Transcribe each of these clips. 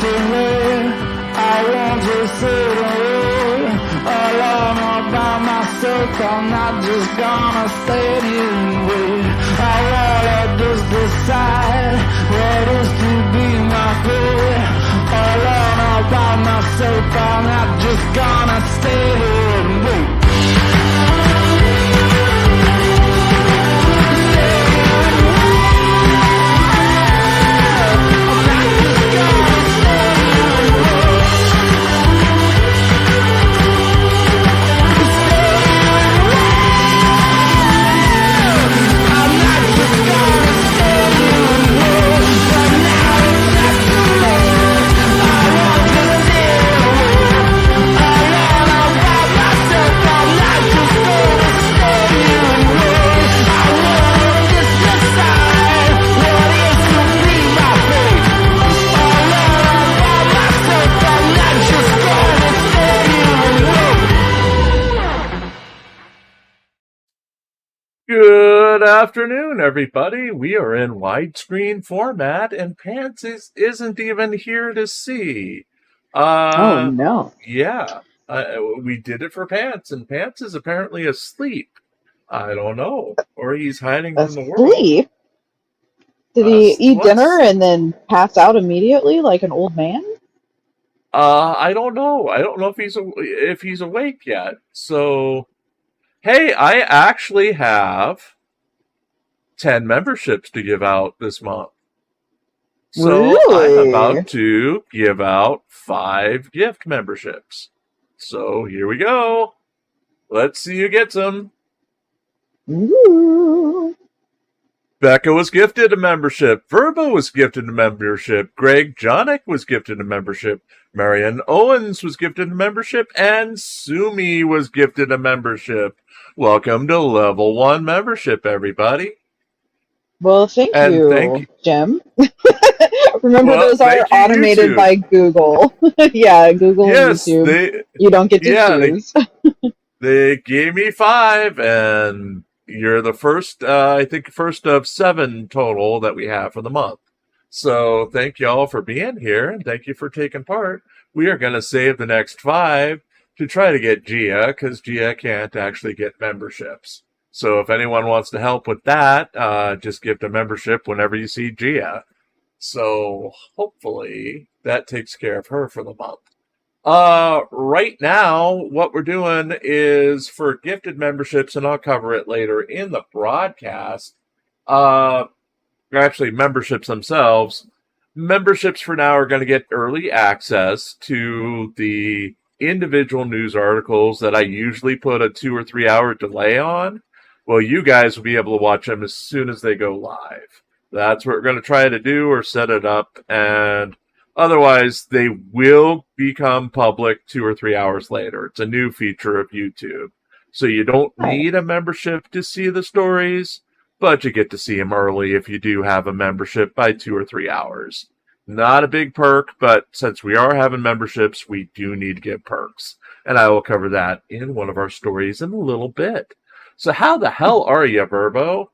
to her. I want to sit away alone all by myself. I'm not just gonna stand here and wait. I wanna just decide what is to be my fate. Alone all by myself, I'm not just gonna stay here and wait. Good afternoon, everybody. We are in widescreen format, and Pants isn't even here to see. Oh, no. Yeah, we did it for Pants, and Pants is apparently asleep. I don't know. Or he's hiding from the world. Asleep? Did he eat dinner and then pass out immediately like an old man? I don't know. I don't know if he's awake yet. So, hey, I actually have 10 memberships to give out this month. So Really? I'm about to give out 5 gift memberships. So here we go. Let's see who gets them. Ooh. Becca was gifted a membership. Verbo was gifted a membership. Greg Jonick was gifted a membership. Marian Owens was gifted a membership. And Sumi was gifted a membership. Welcome to Level 1 membership, everybody. Well, thank you, Jim. Remember, Well, those are automated by Google. Yeah, Google and YouTube. You don't get to choose. They gave me 5, and you're the first, I think, first of 7 total that we have for the month. So thank you all for being here, and thank you for taking part. We are going to save the next 5 to try to get Gia, because Gia can't actually get memberships. So if anyone wants to help with that, just give the membership whenever you see Gia. So hopefully that takes care of her for the month. Right now, what we're doing is for gifted memberships, and I'll cover it later in the broadcast. Actually, memberships themselves. Memberships for now are going to get early access to the individual news articles that I usually put a 2 or 3 hour delay on. Well, you guys will be able to watch them as soon as they go live. That's what we're going to try to do or set it up, and otherwise they will become public 2 or 3 hours later. It's a new feature of YouTube. So you don't need a membership to see the stories, but you get to see them early if you do have a membership by 2 or 3 hours. Not a big perk, but since we are having memberships, we do need to get perks. And I will cover that in one of our stories in a little bit. So how the hell are you, Verbo?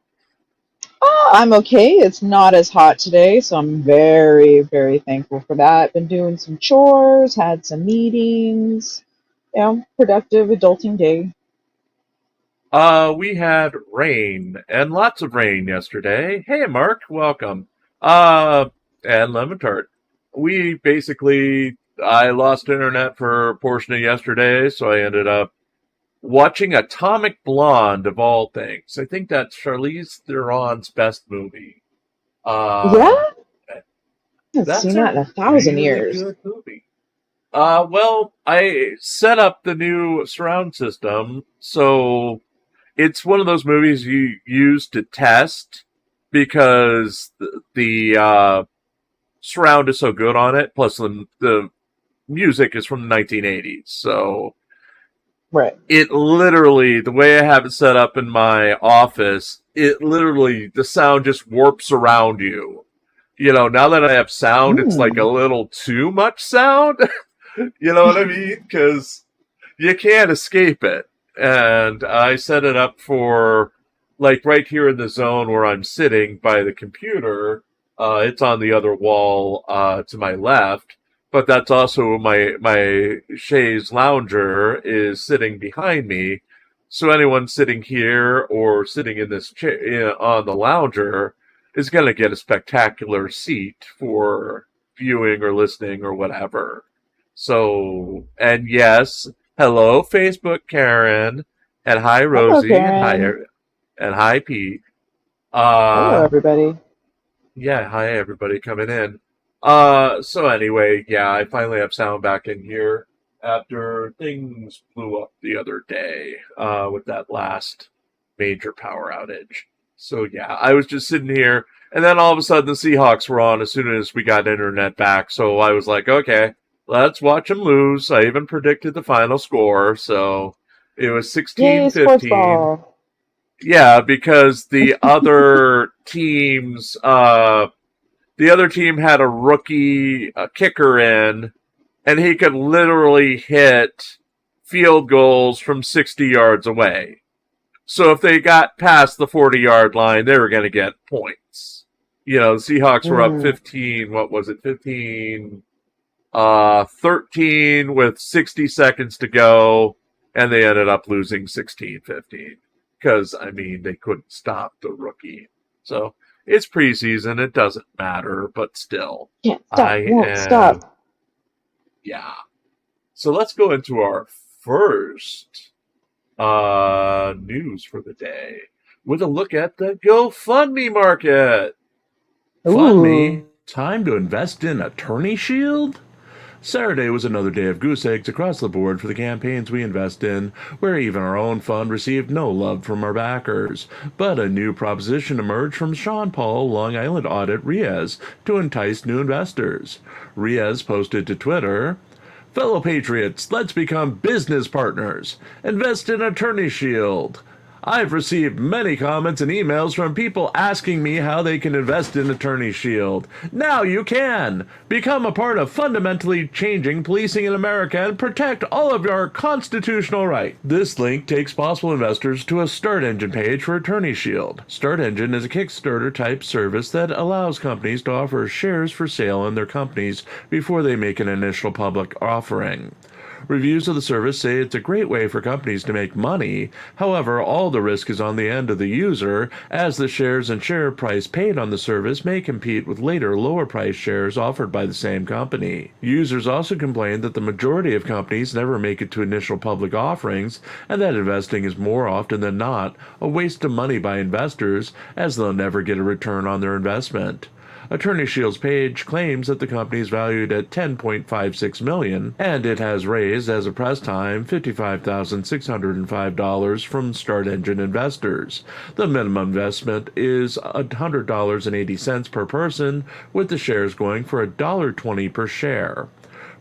Oh, I'm okay. It's not as hot today, so I'm very, very thankful for that. Been doing some chores, had some meetings. Productive adulting day. We had rain, and lots of rain yesterday. Hey, Mark, welcome. And Lemon Tart. I lost internet for a portion of yesterday, so I ended up watching Atomic Blonde, of all things. I think that's Charlize Theron's best movie. Yeah? I've seen that in 1,000 years. Good movie. Well, I set up the new surround system, so it's one of those movies you use to test because the surround is so good on it, plus the music is from the 1980s, so right. It literally, the way I have it set up in my office, the sound just warps around you. Now that I have sound, it's like a little too much sound. You know what I mean? Because you can't escape it. And I set it up for, like, right here in the zone where I'm sitting by the computer. It's on the other wall to my left. but that's also my chaise lounger is sitting behind me. So anyone sitting here or sitting in this chair on the lounger is going to get a spectacular seat for viewing or listening or whatever. So, and yes, hello Facebook Karen, and hi Rosie, and hi Pete. Hello, everybody. Yeah, hi everybody coming in. So anyway, yeah, I finally have sound back in here after things blew up the other day, with that last major power outage. So yeah, I was just sitting here, and then all of a sudden the Seahawks were on as soon as we got internet back, so I was like, okay, let's watch them lose. I even predicted the final score, so it was 16-15. Yeah, because the other teams, the other team had a rookie kicker in, and he could literally hit field goals from 60 yards away. So if they got past the 40-yard line, they were going to get points. You know, the Seahawks were up 15, what was it, 15, 13 with 60 seconds to go, and they ended up losing 16-15. Because, I mean, they couldn't stop the rookie. So, it's preseason. It doesn't matter, but still. Can't stop, won't stop. Yeah. So, let's go into our first news for the day with a look at the GoFundMe market. Fund me. Time to invest in Attorney Shield? Saturday was another day of goose eggs across the board for the campaigns we invest in, where even our own fund received no love from our backers. But a new proposition emerged from Sean Paul, Long Island Audit, Riaz, to entice new investors. Riaz posted to Twitter, "Fellow Patriots, let's become business partners. Invest in Attorney Shield. I've received many comments and emails from people asking me how they can invest in Attorney Shield. Now you can! Become a part of fundamentally changing policing in America and protect all of your constitutional rights." This link takes possible investors to a Start Engine page for Attorney Shield. Start Engine is a Kickstarter-type service that allows companies to offer shares for sale in their companies before they make an initial public offering. Reviews of the service say it's a great way for companies to make money. However, all the risk is on the end of the user, as the shares and share price paid on the service may compete with later lower price shares offered by the same company. Users also complain that the majority of companies never make it to initial public offerings, and that investing is more often than not a waste of money by investors, as they'll never get a return on their investment. Attorney Shield's page claims that the company is valued at $10.56 million, and it has raised, as of press time, $55,605 from Start Engine investors. The minimum investment is $100.80 per person, with the shares going for $1.20 per share.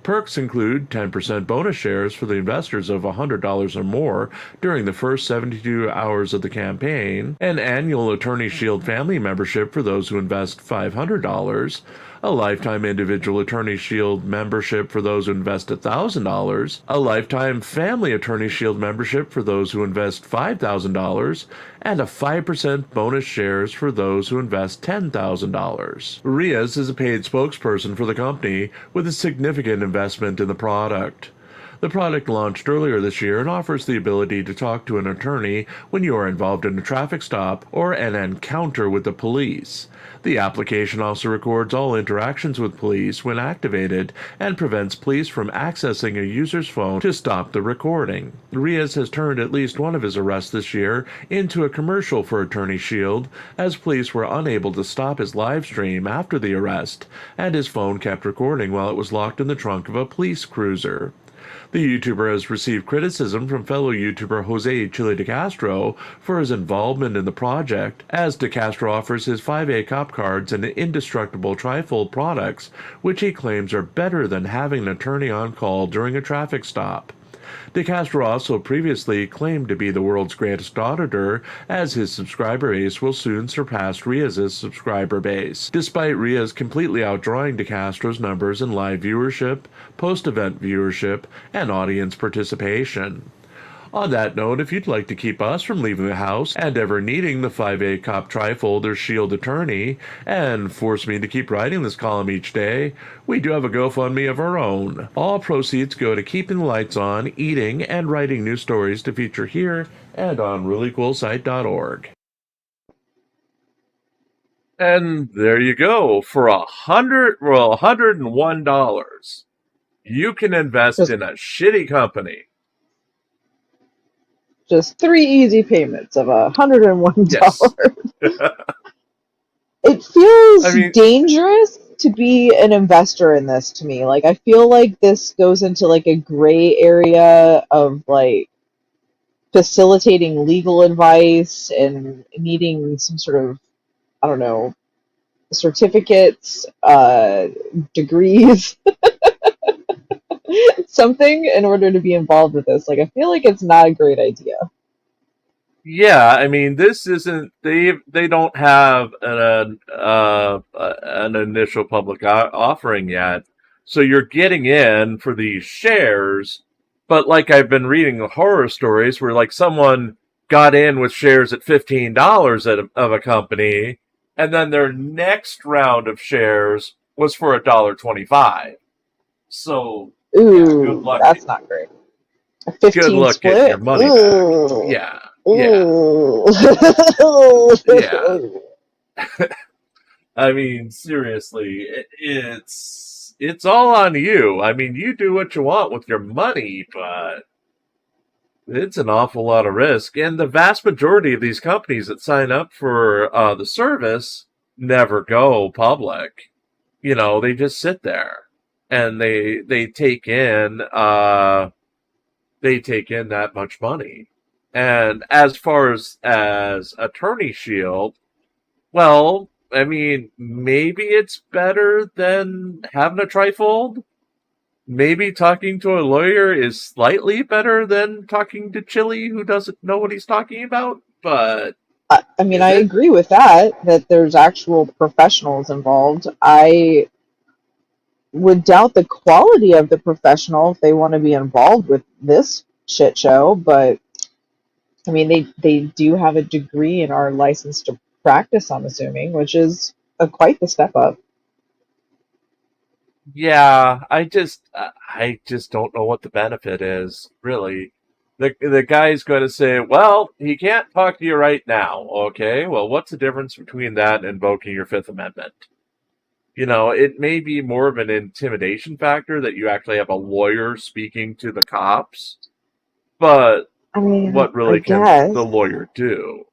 Perks include 10% bonus shares for the investors of $100 or more during the first 72 hours of the campaign, an annual Attorney Shield family membership for those who invest $500, a lifetime individual Attorney Shield membership for those who invest $1,000, a lifetime family Attorney Shield membership for those who invest $5,000, and a 5% bonus shares for those who invest $10,000. Riaz is a paid spokesperson for the company with a significant investment in the product. The product launched earlier this year and offers the ability to talk to an attorney when you are involved in a traffic stop or an encounter with the police. The application also records all interactions with police when activated and prevents police from accessing a user's phone to stop the recording. Riaz has turned at least one of his arrests this year into a commercial for Attorney Shield, as police were unable to stop his live stream after the arrest, and his phone kept recording while it was locked in the trunk of a police cruiser. The YouTuber has received criticism from fellow YouTuber Jose Chile DeCastro for his involvement in the project, as DeCastro offers his 5A cop cards and indestructible trifold products, which he claims are better than having an attorney on call during a traffic stop. DeCastro also previously claimed to be the world's greatest auditor, as his subscriber base will soon surpass Riaz's subscriber base, despite Riaz completely outdrawing DeCastro's numbers in live viewership, post-event viewership, and audience participation. On that note, if you'd like to keep us from leaving the house and ever needing the 5A Cop Trifold or Shield Attorney and force me to keep writing this column each day, we do have a GoFundMe of our own. All proceeds go to keeping the lights on, eating, and writing new stories to feature here and on reallycoolsite.org. And there you go. For $101, you can invest in a shitty company. Just 3 easy payments of $101. Yes. It feels dangerous to be an investor in this to me. Like, I feel like this goes into like a gray area of like facilitating legal advice and needing some sort of, I don't know, certificates, degrees, something in order to be involved with this. Like, I feel like it's not a great idea. Yeah, I mean, this isn't, they don't have an initial public offering yet. So you're getting in for these shares, but like I've been reading the horror stories where like someone got in with shares at $15 of a company, and then their next round of shares was for $1.25. So, Ooh, yeah, good luck. That's not great. A 15 good luck split? getting your money back. Yeah. Yeah. I mean, seriously, it's all on you. I mean, you do what you want with your money, but it's an awful lot of risk. And the vast majority of these companies that sign up for the service never go public. You know, they just sit there and they take in that much money. And as far as Attorney Shield, well, I mean, maybe it's better than having a trifold. Maybe talking to a lawyer is slightly better than talking to Chili, who doesn't know what he's talking about. But I mean, I agree with that there's actual professionals involved. I would doubt the quality of the professional if they want to be involved with this shit show, but I mean, they do have a degree and are licensed to practice, I'm assuming, which is quite the step up. yeah, I just don't know what the benefit is, really. The guy's going to say, well, he can't talk to you right now. Okay, well, what's the difference between that and invoking your Fifth Amendment? You know, it may be more of an intimidation factor that you actually have a lawyer speaking to the cops, but I mean, what really can the lawyer do?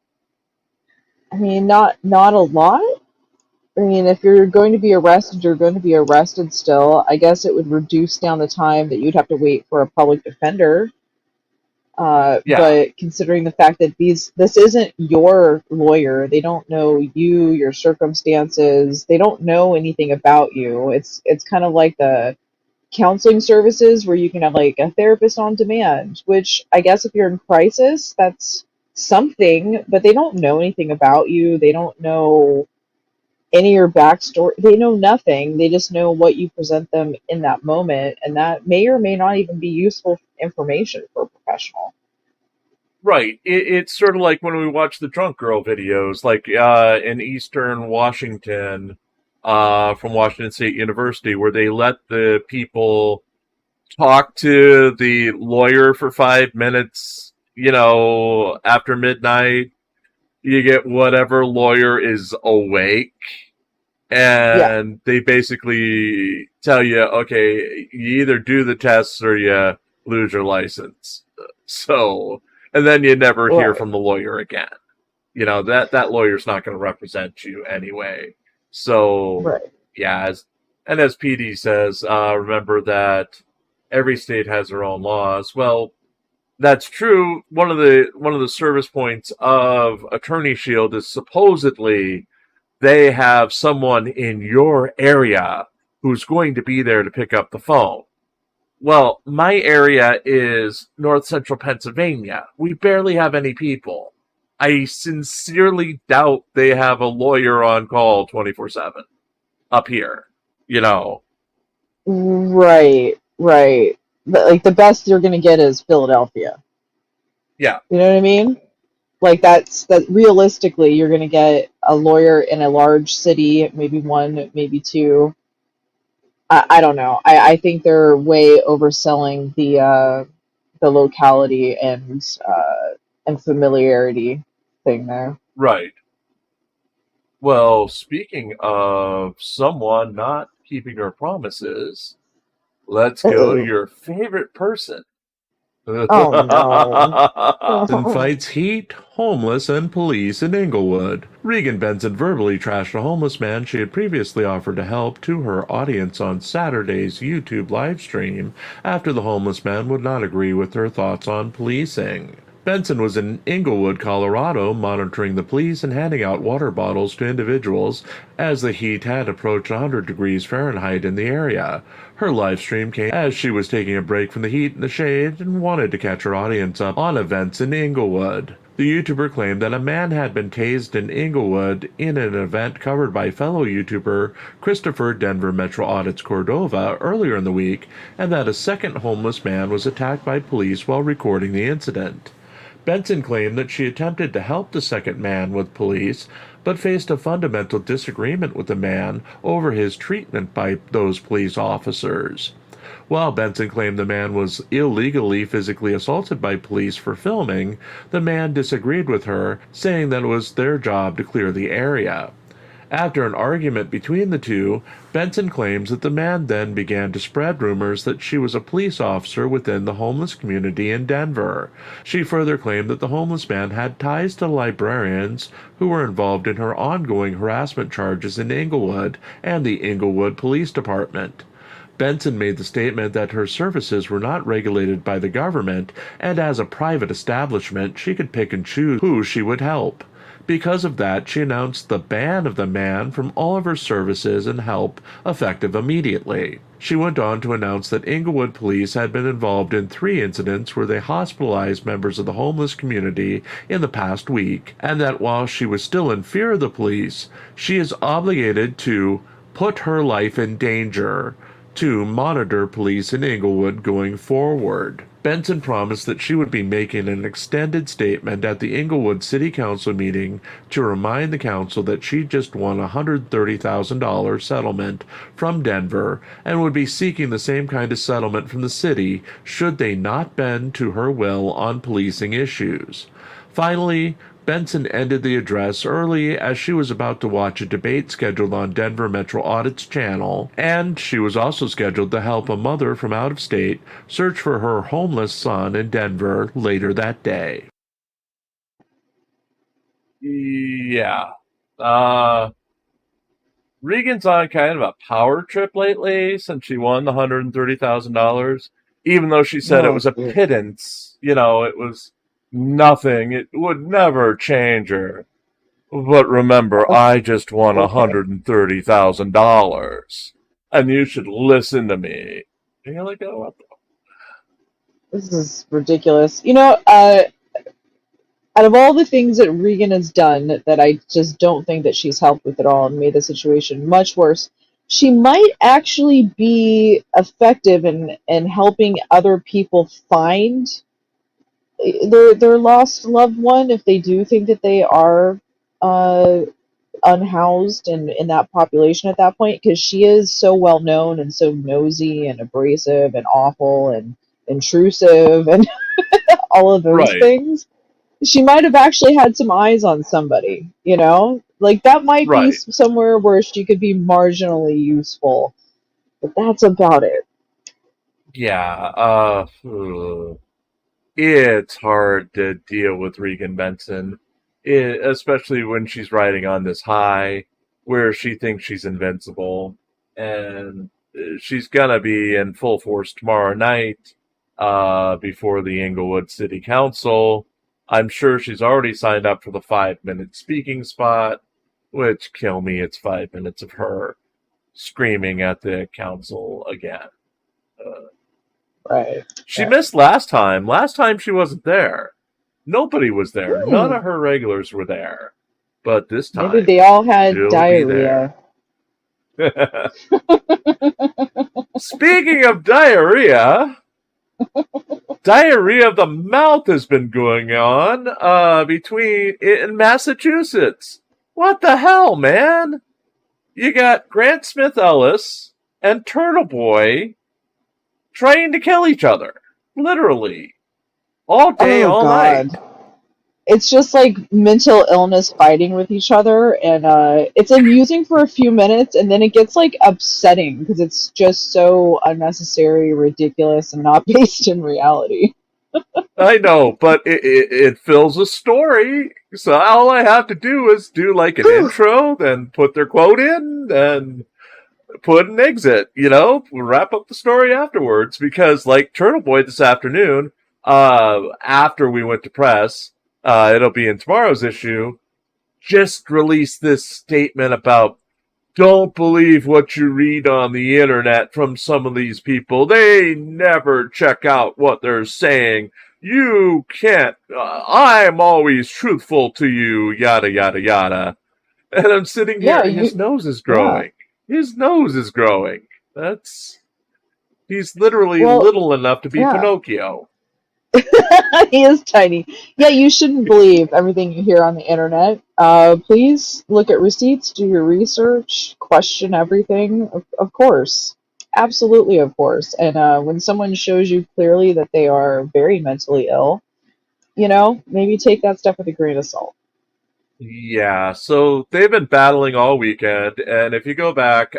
I mean, not a lot. I mean, if you're going to be arrested, you're going to be arrested still. I guess it would reduce down the time that you'd have to wait for a public defender. Yeah. But considering the fact that this isn't your lawyer, they don't know you, your circumstances, they don't know anything about you. It's kind of like the counseling services where you can have like a therapist on demand, which I guess if you're in crisis, that's something, but they don't know anything about you. They don't know any of your backstory. They know nothing. They just know what you present them in that moment, and that may or may not even be useful information for a professional. Right. It's sort of like when we watch the drunk girl videos, like in Eastern Washington, from Washington State University, where they let the people talk to the lawyer for 5 minutes, you know, after midnight. You get whatever lawyer is awake, and they basically tell you, okay, you either do the tests or you lose your license. So, and then you never hear from the lawyer again. You know, that lawyer's not going to represent you anyway. So, yeah, as PD says, remember that every state has their own laws. Well, that's true. One of the service points of Attorney Shield is supposedly they have someone in your area who's going to be there to pick up the phone. Well, my area is north central Pennsylvania. We barely have any people. I sincerely doubt they have a lawyer on call 24/7 up here, you know. Right. Like the best you're going to get is Philadelphia. Yeah. You know what I mean? Like that realistically, you're going to get a lawyer in a large city, maybe one, maybe two. I don't know. I think they're way overselling the locality and familiarity thing there. Right. Well, speaking of someone not keeping her promises, let's go to Uh-oh. your favorite person. Oh no. And fights heat, homeless, and police in Englewood. Regan Benson verbally trashed a homeless man she had previously offered to help to her audience on Saturday's YouTube livestream after the homeless man would not agree with her thoughts on policing. Benson was in Englewood, Colorado, monitoring the police and handing out water bottles to individuals as the heat had approached 100 degrees Fahrenheit in the area. Her live stream came as she was taking a break from the heat in the shade and wanted to catch her audience up on events in Englewood. The YouTuber claimed that a man had been tased in Englewood in an event covered by fellow YouTuber Christopher Denver Metro Audits Cordova earlier in the week, and that a second homeless man was attacked by police while recording the incident. Benson claimed that she attempted to help the second man with police, but faced a fundamental disagreement with the man over his treatment by those police officers. While Benson claimed the man was illegally physically assaulted by police for filming, the man disagreed with her, saying that it was their job to clear the area. After an argument between the two, Benson claims that the man then began to spread rumors that she was a police officer within the homeless community in Denver. She further claimed that the homeless man had ties to librarians who were involved in her ongoing harassment charges in Englewood and the Englewood Police Department. Benson made the statement that her services were not regulated by the government, and as a private establishment, she could pick and choose who she would help. Because of that, she announced the ban of the man from all of her services and help effective immediately. She went on to announce that Englewood police had been involved in 3 incidents where they hospitalized members of the homeless community in the past week, and that while she was still in fear of the police, she is obligated to put her life in danger to monitor police in Englewood going forward. Benson promised that she would be making an extended statement at the Englewood City Council meeting to remind the council that she just won a $130,000 settlement from Denver and would be seeking the same kind of settlement from the city should they not bend to her will on policing issues. Finally, Benson ended the address early as she was about to watch a debate scheduled on Denver Metro Audit's channel, and she was also scheduled to help a mother from out of state search for her homeless son in Denver later that day. Yeah. Regan's on kind of a power trip lately since she won the $130,000, even though she said it was a pittance. You know, it was nothing. It would never change her. But remember, I just won $130,000, and you should listen to me. And you're like, oh, what the? This is ridiculous. Out of all the things that Regan has done that I just don't think that she's helped with at all and made the situation much worse, she might actually be effective in helping other people find their lost loved one if they do think that they are unhoused and in that population at that point, because she is so well known and so nosy and abrasive and awful and intrusive and all of those Right. things. She might have actually had some eyes on somebody, like that might be Right. somewhere where she could be marginally useful, but that's about it. Yeah, it's hard to deal with Regan Benson, especially when she's riding on this high where she thinks she's invincible, and she's gonna be in full force tomorrow night before the Englewood City Council. I'm sure she's already signed up for the 5-minute speaking spot, which, kill me, it's 5 minutes of her screaming at the council again. Right. She missed last time. Last time she wasn't there. Nobody was there. None Hmm. of her regulars were there. But this time, Maybe they all had she'll diarrhea. be there. Speaking of diarrhea, diarrhea of the mouth has been going on in Massachusetts. What the hell, man? You got Grant Smith Ellis and Turtleboy trying to kill each other. Literally. All day, all night. It's just like mental illness fighting with each other, and it's amusing for a few minutes, and then it gets like upsetting because it's just so unnecessary, ridiculous, and not based in reality. I know, but it fills a story, so all I have to do is do like an intro, then put their quote in, and put an exit, we'll wrap up the story afterwards, because like Turtleboy this afternoon, after we went to press, it'll be in tomorrow's issue, just released this statement about, don't believe what you read on the internet from some of these people. They never check out what they're saying. You can't, I'm always truthful to you, yada, yada, yada. And I'm sitting here, and his nose is growing. Yeah. His nose is growing. He's literally little enough to be Pinocchio. He is tiny. Yeah, you shouldn't believe everything you hear on the internet. Please look at receipts, do your research, question everything. Of course. Absolutely, of course. And when someone shows you clearly that they are very mentally ill, maybe take that stuff with a grain of salt. Yeah, so they've been battling all weekend, and if you go back,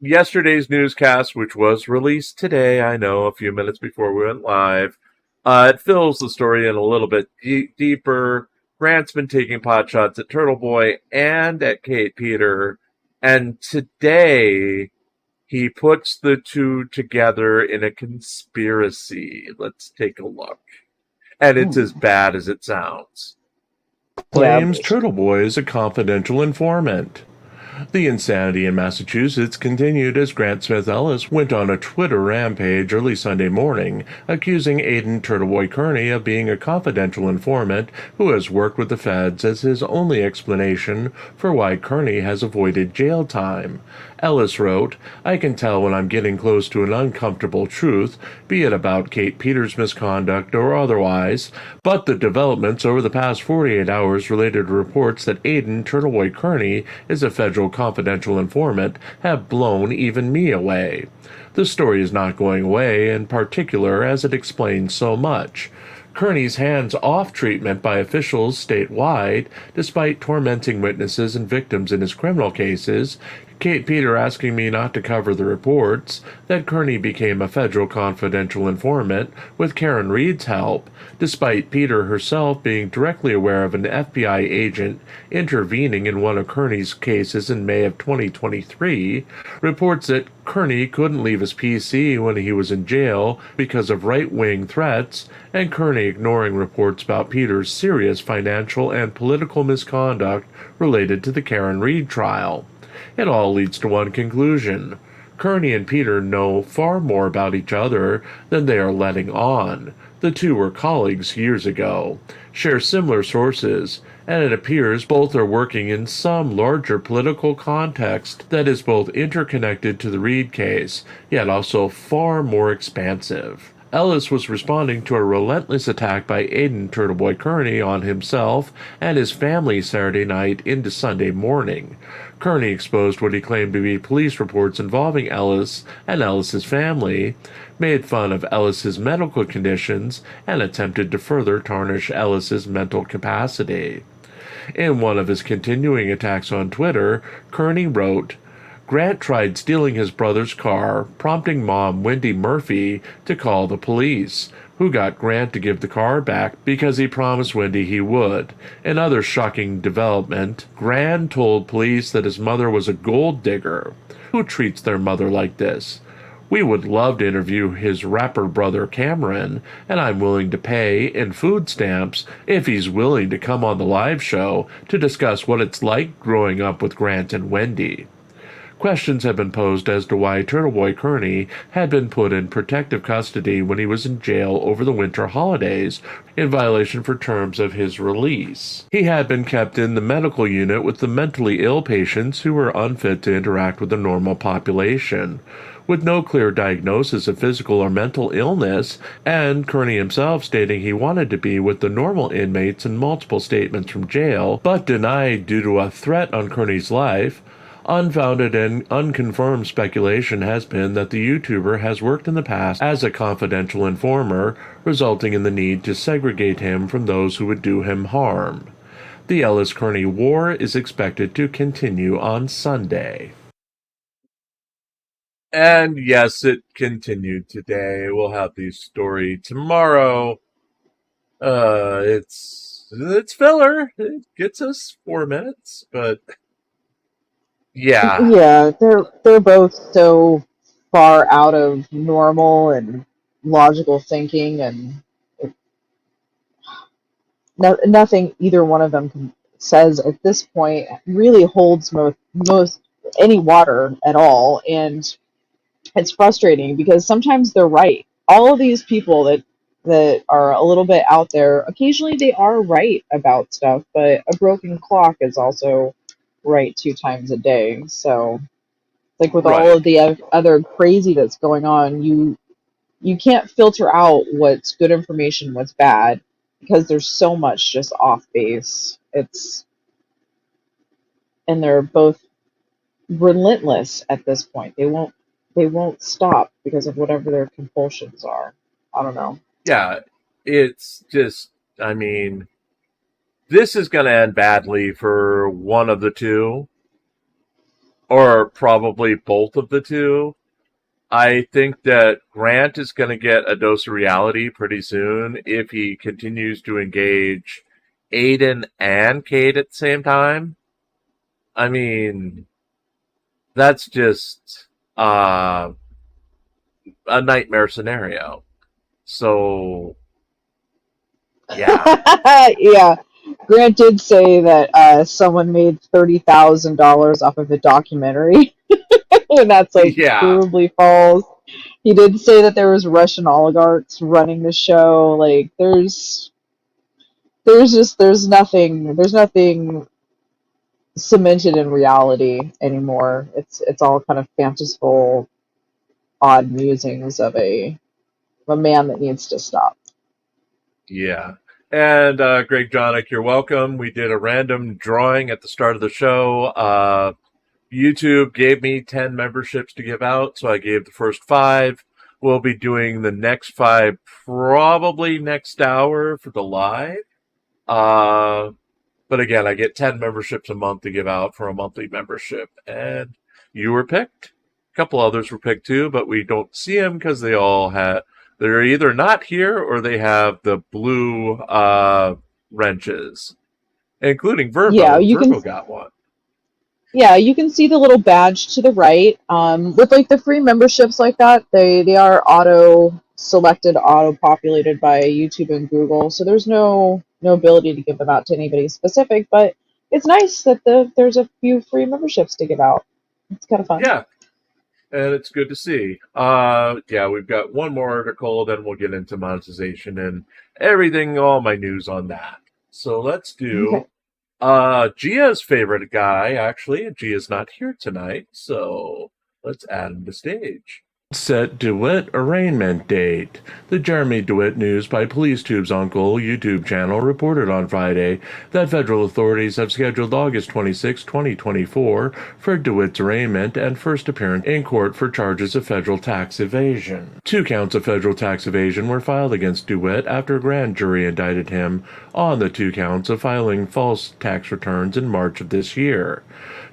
yesterday's newscast, which was released today, I know, a few minutes before we went live, it fills the story in a little bit deeper. Grant's been taking pot shots at Turtleboy and at Kate Peter, and today he puts the two together in a conspiracy. Let's take a look. And it's as bad as it sounds. Claims Turtleboy is a confidential informant. The insanity in Massachusetts continued as Grant Smith Ellis went on a Twitter rampage early Sunday morning, accusing Aidan Turtleboy Kearney of being a confidential informant who has worked with the feds as his only explanation for why Kearney has avoided jail time. Ellis wrote, "I can tell when I'm getting close to an uncomfortable truth, be it about Kate Peters' misconduct or otherwise, but the developments over the past 48 hours related to reports that Aidan Turtleboy Kearney is a federal confidential informant have blown even me away. The story is not going away, in particular as it explains so much. Kearney's hands-off treatment by officials statewide, despite tormenting witnesses and victims in his criminal cases, Kate Peter asking me not to cover the reports, that Kearney became a federal confidential informant with Karen Reed's help, despite Peter herself being directly aware of an FBI agent intervening in one of Kearney's cases in May of 2023, reports that Kearney couldn't leave his PC when he was in jail because of right-wing threats, and Kearney ignoring reports about Peter's serious financial and political misconduct related to the Karen Reed trial. It all leads to one conclusion. Kearney and Peter know far more about each other than they are letting on. The two were colleagues years ago, share similar sources, and it appears both are working in some larger political context that is both interconnected to the Reed case, yet also far more expansive. Ellis was responding to a relentless attack by Aidan Turtleboy Kearney on himself and his family Saturday night into Sunday morning. Kearney exposed what he claimed to be police reports involving Ellis and Ellis's family, made fun of Ellis's medical conditions, and attempted to further tarnish Ellis's mental capacity. In one of his continuing attacks on Twitter, Kearney wrote, "Grant tried stealing his brother's car, prompting Mom Wendy Murphy to call the police, who got Grant to give the car back because he promised Wendy he would. In other shocking development, Grant told police that his mother was a gold digger. Who treats their mother like this? We would love to interview his rapper brother Cameron, and I'm willing to pay in food stamps if he's willing to come on the live show to discuss what it's like growing up with Grant and Wendy." Questions have been posed as to why Turtleboy Kearney had been put in protective custody when he was in jail over the winter holidays in violation for terms of his release. He had been kept in the medical unit with the mentally ill patients who were unfit to interact with the normal population. With no clear diagnosis of physical or mental illness, and Kearney himself stating he wanted to be with the normal inmates in multiple statements from jail, but denied due to a threat on Kearney's life, unfounded and unconfirmed speculation has been that the YouTuber has worked in the past as a confidential informer, resulting in the need to segregate him from those who would do him harm. The Ellis-Kearney war is expected to continue on Sunday. And yes, it continued today. We'll have the story tomorrow. It's filler. It gets us 4 minutes, but yeah. Yeah, they're both so far out of normal and logical thinking, and nothing either one of them says at this point really holds most any water at all, and it's frustrating because sometimes they're right. All of these people that are a little bit out there, occasionally they are right about stuff, but a broken clock is also right 2 times a day. So, like with all of the other crazy that's going on, you can't filter out what's good information, what's bad, because there's so much just off base. And they're both relentless at this point. They won't stop because of whatever their compulsions are. I don't know. Yeah, it's just, I mean, this is going to end badly for one of the two, or probably both of the two. I think that Grant is going to get a dose of reality pretty soon if he continues to engage Aiden and Kate at the same time. I mean, that's just a nightmare scenario. So, yeah. Yeah. Grant did say that someone made $30,000 off of a documentary, and that's provably false. He did say that there was Russian oligarchs running the show. Like, there's nothing cemented in reality anymore. It's all kind of fanciful, odd musings of a man that needs to stop. Yeah. And Greg Jonick, you're welcome. We did a random drawing at the start of the show. YouTube gave me 10 memberships to give out, so I gave the first 5. We'll be doing the next 5 probably next hour for the live. But again, I get 10 memberships a month to give out for a monthly membership. And you were picked. A couple others were picked too, but we don't see them because they're either not here or they have the blue wrenches, including Virgo. Yeah, Virgo got one. Yeah, you can see the little badge to the right. With like the free memberships like that, they are auto-selected, auto-populated by YouTube and Google, so there's no ability to give them out to anybody specific, but it's nice that there's a few free memberships to give out. It's kind of fun. Yeah. And it's good to see. Yeah, we've got one more article, then we'll get into monetization and everything, all my news on that. So let's do Gia's favorite guy, actually. Gia's not here tonight, so let's add him to stage. Set Dewitte arraignment date. The Jeremy Dewitt News by PoliceTube's Uncle YouTube channel reported on Friday that federal authorities have scheduled August 26, 2024 for Dewitte's arraignment and first appearance in court for charges of federal tax evasion. 2 counts of federal tax evasion were filed against Dewitte after a grand jury indicted him on the 2 counts of filing false tax returns in March of this year.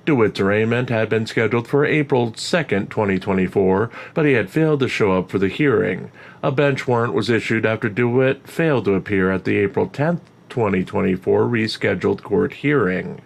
Dewitte's arraignment had been scheduled for April 2, 2024, but he had failed to show up for the hearing. A bench warrant was issued after Dewitte failed to appear at the April 10, 2024 rescheduled court hearing.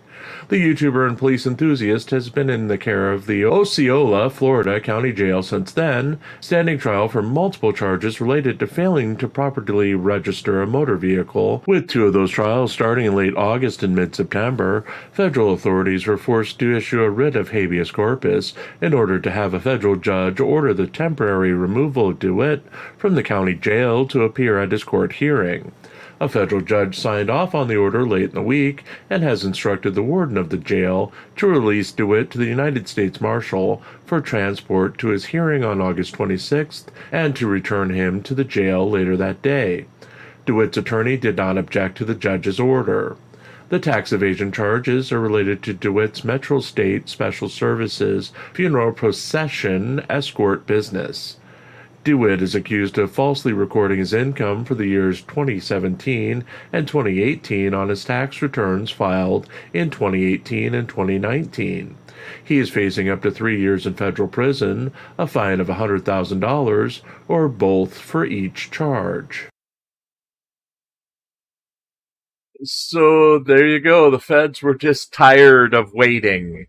The YouTuber and police enthusiast has been in the care of the Osceola, Florida County Jail since then, standing trial for multiple charges related to failing to properly register a motor vehicle. With two of those trials starting in late August and mid-September, federal authorities were forced to issue a writ of habeas corpus in order to have a federal judge order the temporary removal of Dewitte from the county jail to appear at his court hearing. A federal judge signed off on the order late in the week and has instructed the warden of the jail to release Dewitte to the United States Marshal for transport to his hearing on August 26th and to return him to the jail later that day. Dewitte's attorney did not object to the judge's order. The tax evasion charges are related to Dewitte's Metro State Special Services funeral procession escort business. Dewitte is accused of falsely recording his income for the years 2017 and 2018 on his tax returns filed in 2018 and 2019. He is facing up to 3 years in federal prison, a fine of $100,000, or both for each charge. So there you go. The feds were just tired of waiting.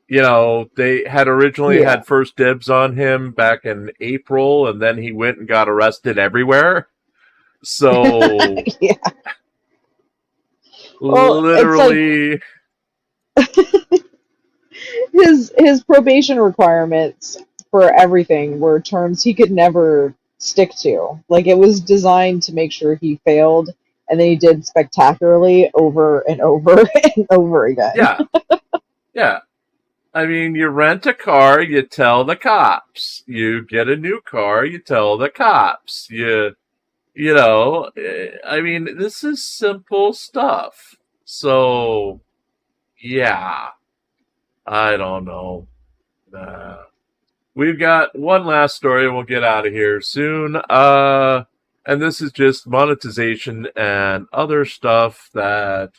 You know, they had originally had first dibs on him back in April, and then he went and got arrested everywhere. So, literally, his probation requirements for everything were terms he could never stick to. Like, it was designed to make sure he failed, and then he did spectacularly over and over and over again. Yeah. I mean, you rent a car, you tell the cops. You get a new car, you tell the cops. You know, I mean, this is simple stuff. So, yeah, I don't know. We've got one last story and we'll get out of here soon. And this is just monetization and other stuff that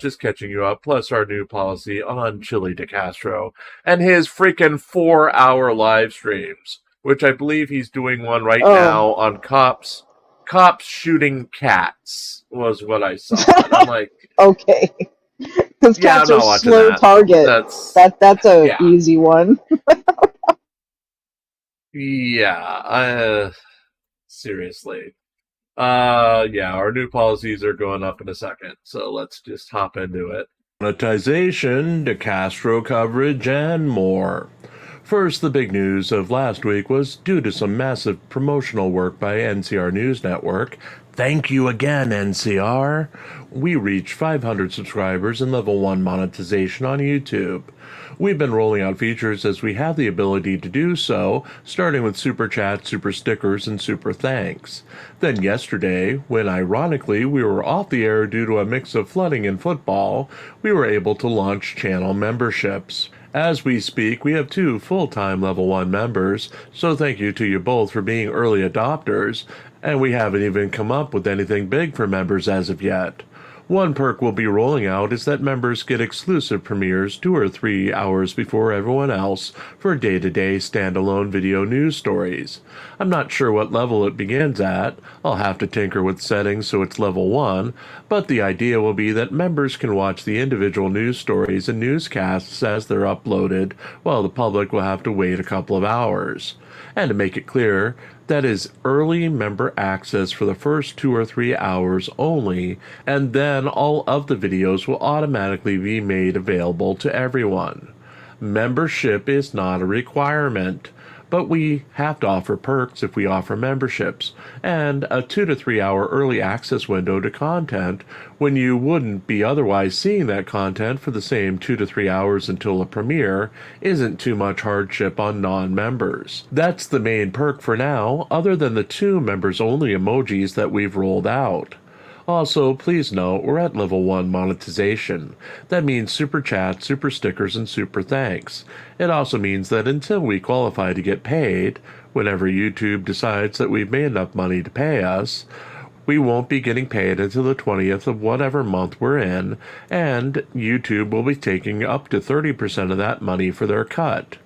just catching you up, plus our new policy on Chili DeCastro and his freaking 4-hour live streams, which I believe he's doing one right now on cops shooting cats, was what I saw. And I'm like, okay, because cats are slow target. That's a easy one. Seriously. Our new policies are going up in a second, so let's just hop into it. Monetization, DeCastro coverage, and more. First, the big news of last week was due to some massive promotional work by NCR News Network. Thank you again, NCR. We reached 500 subscribers in level 1 monetization on YouTube. We've been rolling out features as we have the ability to do so, starting with Super Chat, Super Stickers, and Super Thanks. Then yesterday, when ironically we were off the air due to a mix of flooding and football, we were able to launch channel memberships. As we speak, we have 2 full-time level 1 members, so thank you to you both for being early adopters, and we haven't even come up with anything big for members as of yet. One perk we'll be rolling out is that members get exclusive premieres 2 or 3 hours before everyone else for day-to-day standalone video news stories. I'm not sure what level it begins at. I'll have to tinker with settings so it's level 1, but the idea will be that members can watch the individual news stories and newscasts as they're uploaded, while the public will have to wait a couple of hours. And to make it clear, that is early member access for the first 2 or 3 hours only, and then all of the videos will automatically be made available to everyone. Membership is not a requirement, but we have to offer perks if we offer memberships, and a 2 to 3 hour early access window to content when you wouldn't be otherwise seeing that content for the same 2 to 3 hours until a premiere isn't too much hardship on non-members. That's the main perk for now, other than the 2 members-only emojis that we've rolled out. Also, please note, we're at level 1 monetization. That means Super Chat, Super Stickers, and Super Thanks. It also means that until we qualify to get paid, whenever YouTube decides that we've made enough money to pay us, we won't be getting paid until the 20th of whatever month we're in, and YouTube will be taking up to 30% of that money for their cut.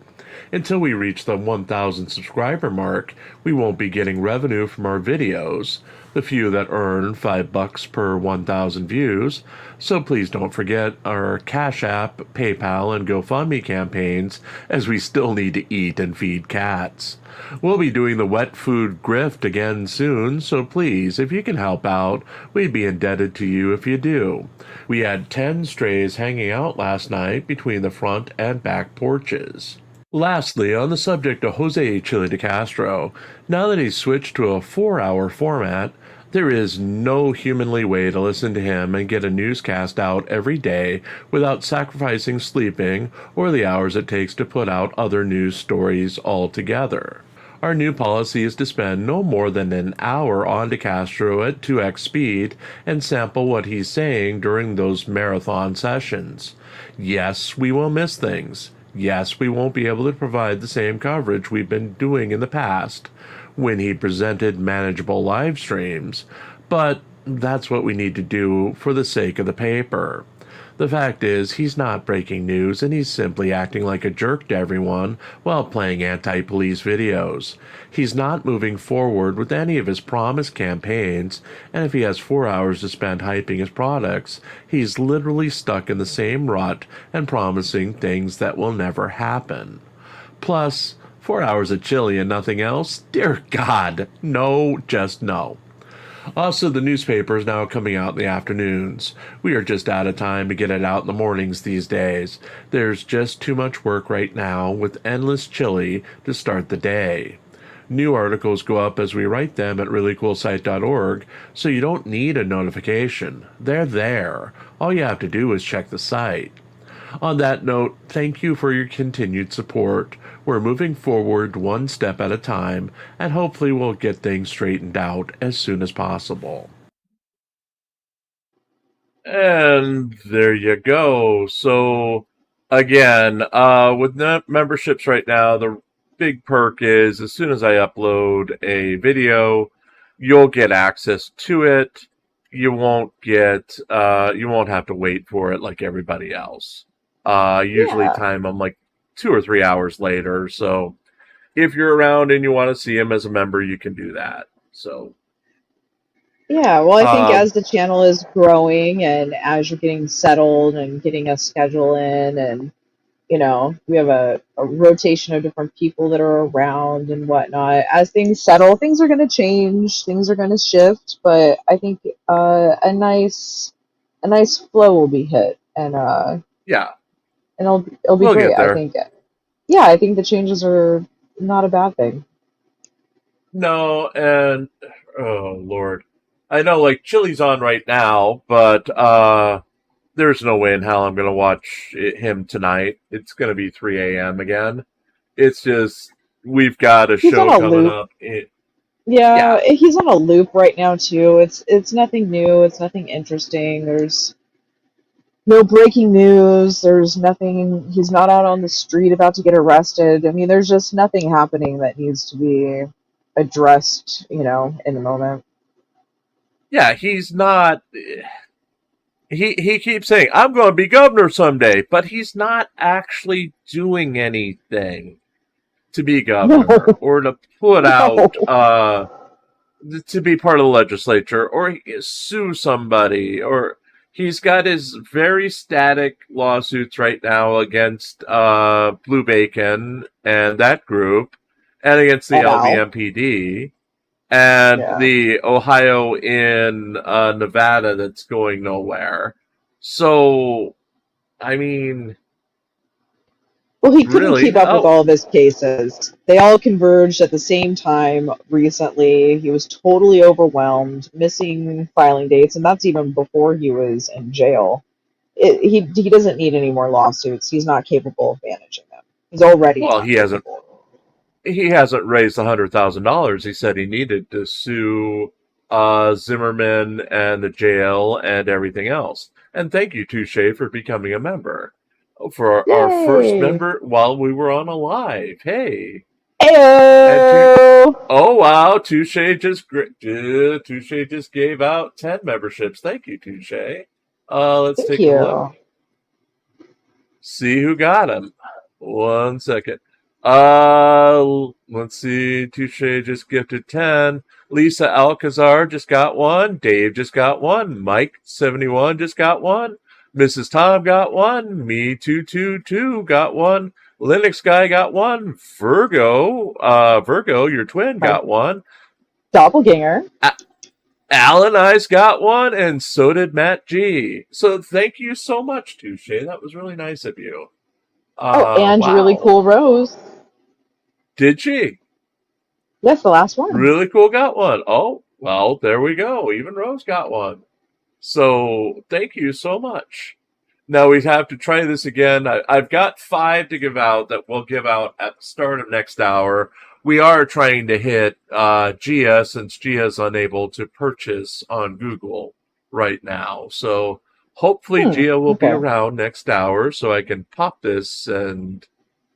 Until we reach the 1,000 subscriber mark, we won't be getting revenue from our videos, the few that earn $5 per 1,000 views. So please don't forget our Cash App, PayPal, and GoFundMe campaigns, as we still need to eat and feed cats. We'll be doing the wet food grift again soon, so please, if you can help out, we'd be indebted to you if you do. We had 10 strays hanging out last night between the front and back porches. Lastly, on the subject of Jose Chili DeCastro, now that he's switched to a 4-hour format, there is no humanly way to listen to him and get a newscast out every day without sacrificing sleeping or the hours it takes to put out other news stories altogether. Our new policy is to spend no more than an hour on DeCastro at 2x speed and sample what he's saying during those marathon sessions. Yes, we will miss things. Yes, we won't be able to provide the same coverage we've been doing in the past when he presented manageable live streams, but that's what we need to do for the sake of the paper. The fact is, he's not breaking news, and he's simply acting like a jerk to everyone while playing anti-police videos. He's not moving forward with any of his promised campaigns, and if he has 4 hours to spend hyping his products, he's literally stuck in the same rut and promising things that will never happen. Plus, 4 hours of chili and nothing else? Dear God, no, just no. Also, the newspaper is now coming out in the afternoons. We are just out of time to get it out in the mornings these days. There's just too much work right now with endless chili to start the day. New articles go up as we write them at reallycoolsite.org, so you don't need a notification. They're there. All you have to do is check the site. On that note, thank you for your continued support. We're moving forward one step at a time, and hopefully we'll get things straightened out as soon as possible. And there you go. So, again, with memberships right now, the big perk is as soon as I upload a video, you'll get access to it. You won't have to wait for it like everybody else. Usually time them like 2 or 3 hours later. So if you're around and you want to see him as a member, you can do that. So yeah, well, I think as the channel is growing and as you're getting settled and getting a schedule in, and we have a rotation of different people that are around and whatnot. As things settle, things are going to change, things are going to shift, but I think a nice flow will be hit, and yeah, and it'll be we'll great. get there. I think. Yeah, I think the changes are not a bad thing. No, and oh Lord, I know like Chili's on right now, but there's no way in hell I'm gonna watch him tonight. It's gonna be 3 a.m. again. It's just we've got a show coming up. Yeah, he's on a loop right now too. It's nothing new. It's nothing interesting. There's no breaking news. There's nothing. He's not out on the street about to get arrested. I mean, there's just nothing happening that needs to be addressed, in the moment. Yeah, he's not. He keeps saying, I'm going to be governor someday, but he's not actually doing anything to be governor or to put out, to be part of the legislature or sue somebody. Or he's got his very static lawsuits right now against Blue Bacon and that group and against the LVMPD. And the Ohio in Nevada that's going nowhere. So, I mean... Well, he couldn't keep up with all of his cases. They all converged at the same time recently. He was totally overwhelmed, missing filing dates, and that's even before he was in jail. He doesn't need any more lawsuits. He's not capable of managing them. He's already He hasn't raised $100,000 he said he needed to sue Zimmerman and the jail and everything else. And thank you, Touche, for becoming a member. For our first member while we were on a live. Hey. Heyo! Oh, wow. Touche just gave out 10 memberships. Thank you, Touche. Let's take a look. See who got him. 1 second. Let's see. Touche just gifted 10. Lisa Alcazar just got one. Dave just got one. Mike 71 just got one. Mrs. Tom got one. Me 222 got one. Linux guy got one. Virgo, your twin got one. Doppelganger. Alan Ice got one, and so did Matt G. So thank you so much, Touche. That was really nice of you. And wow. really cool Rose. Did she? Yes, the last one. Really cool got one. Oh, well, there we go. Even Rose got one. So thank you so much. Now we have to try this again. I've got 5 to give out that we'll give out at the start of next hour. We are trying to hit Gia, since Gia is unable to purchase on Google right now. So hopefully Gia will be around next hour so I can pop this, and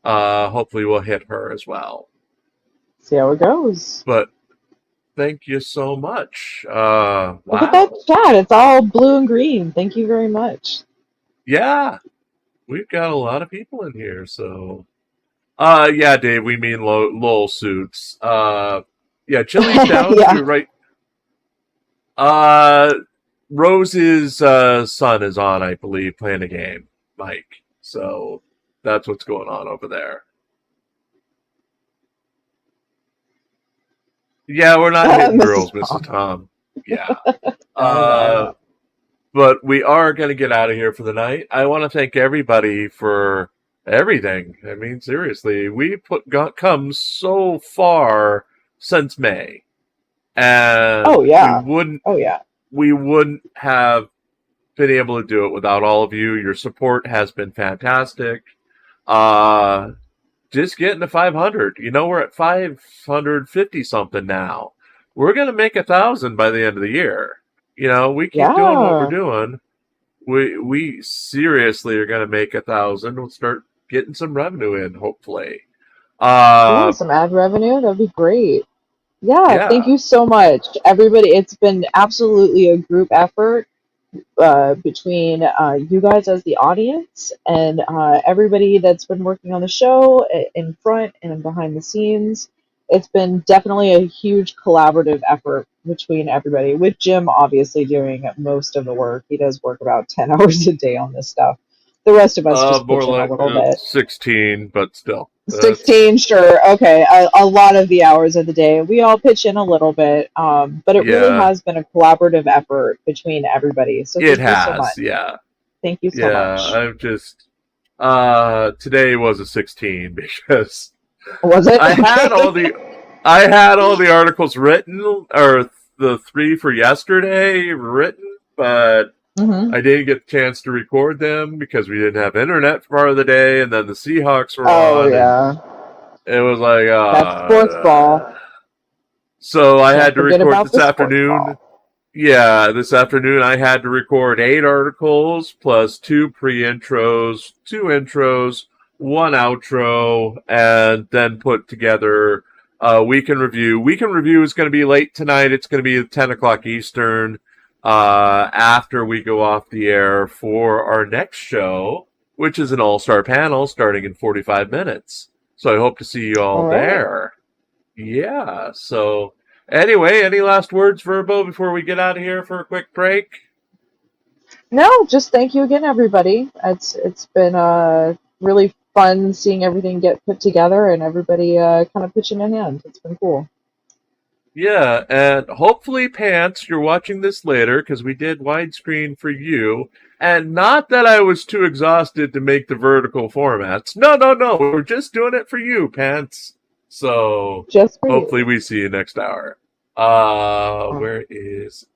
hopefully we'll hit her as well. See how it goes. But thank you so much. Look wow. at that chat. It's all blue and green. Thank you very much. Yeah, we've got a lot of people in here, so... yeah, Dave, we mean LOL suits. Yeah, Chili's down to right... Rose's son is on, I believe, playing a game, Mike. So, that's what's going on over there. Yeah, we're not hitting girls, Mrs. Tom. Yeah. But we are going to get out of here for the night. I want to thank everybody for everything. I mean, seriously, we come so far since May. And we wouldn't have been able to do it without all of you. Your support has been fantastic. Just getting to 500. You know, we're at 550 something now. We're going to make 1,000 by the end of the year. You know, we keep doing what we're doing. We seriously are going to make 1,000. We'll start getting some revenue in, hopefully. Some ad revenue, that'd be great. Yeah, thank you so much, everybody. It's been absolutely a group effort between you guys as the audience and everybody that's been working on the show in front and behind the scenes. It's been definitely a huge collaborative effort between everybody, with Jim obviously doing most of the work. He does work about 10 hours a day on this stuff. The rest of us just pitch in a little bit. 16, but still. 16, sure. Okay. A lot of the hours of the day. We all pitch in a little bit, but it really has been a collaborative effort between everybody. So thank you so much. Yeah. Thank you so much. I'm just... today was a 16 because... Was it? I had all the articles written, or the 3 for yesterday written, but I didn't get the chance to record them because we didn't have internet for part of the day, and then the Seahawks were on. Oh, yeah. It was like... that's sports ball. So I had to record this afternoon. Yeah, this afternoon I had to record 8 articles, plus 2 pre-intros, 2 intros, 1 outro, and then put together Week in Review. Week in Review is going to be late tonight. It's going to be at 10 o'clock Eastern after we go off the air for our next show, which is an all-star panel starting in 45 minutes. So I hope to see you all there. Yeah, so anyway, any last words, Verbo, before we get out of here for a quick break? No, just thank you again, everybody. It's been really fun seeing everything get put together and everybody kind of pitching a hand. It's been cool. Yeah, and hopefully, Pants, you're watching this later, because we did widescreen for you. And not that I was too exhausted to make the vertical formats. No. We're just doing it for you, Pants. So, hopefully we see you next hour. Where is...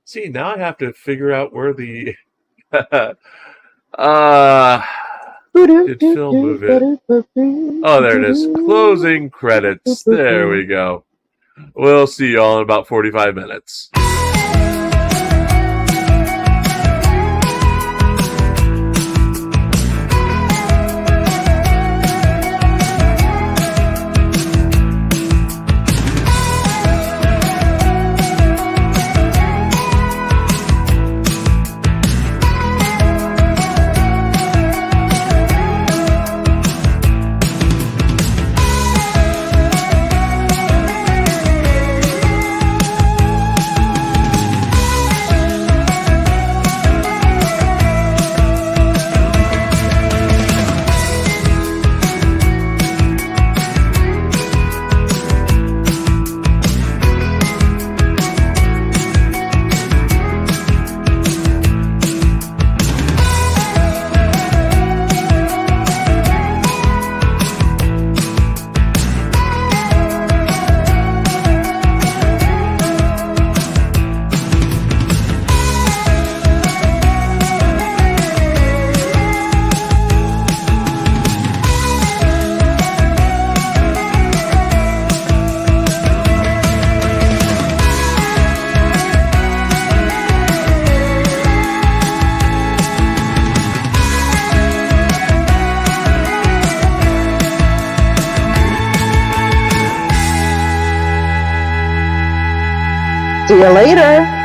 See, now I have to figure out where the... Did Phil move it? Oh, there it is. Closing credits. There we go. We'll see you all in about 45 minutes. See you later.